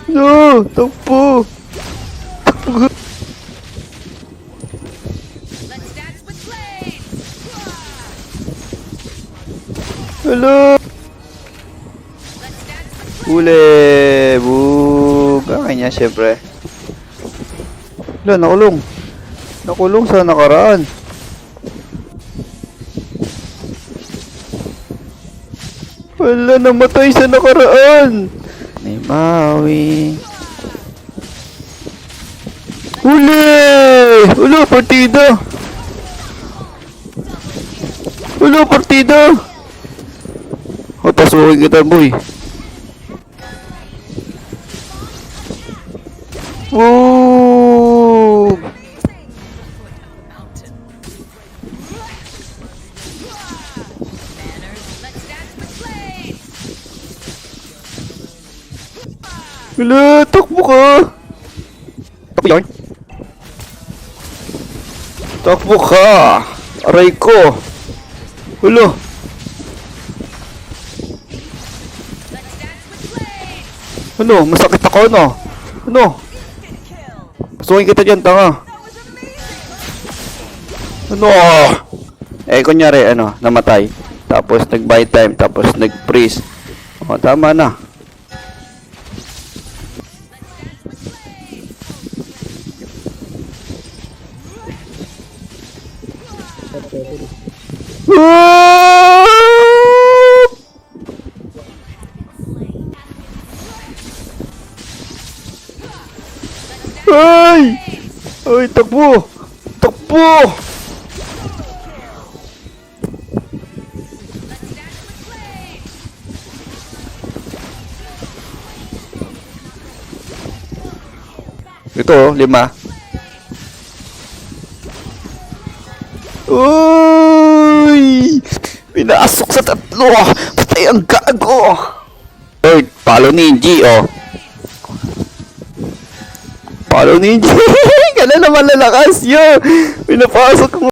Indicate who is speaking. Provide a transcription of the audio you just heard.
Speaker 1: No! Takbo! Takbo!
Speaker 2: Let's dance with blades!
Speaker 1: Hello!
Speaker 2: Let's dance with blades!
Speaker 1: Huli! Bug! Kanya syempre. Wala, nakulong. Nakulong sa nakaraan. Wala, namatay sa nakaraan. May mawi. Huli! Wala, partida! Wala, partida! O, pasukin kita, boy. Woo!
Speaker 2: Let's dance with blades!
Speaker 1: Wala, takbo ka! Takbo yun? Takbo ka! Aray ko! Wala!
Speaker 2: Let's dance with blades!
Speaker 1: Ano? Masakit ako, no? Ano? Pasukin kita dyan, tanga! Ano? Eh, kunyari, ano, namatay. Tapos nag-buy time, tapos nag-freeze. O, tama na. Ay! Ay, takbo! Takbo! Ito, 5. Uy! Pinasok sa 3! Patay ang gago! Third, follow ninja, oh. Follow ninja! Kala naman lalakas yun! Pinapasok mo.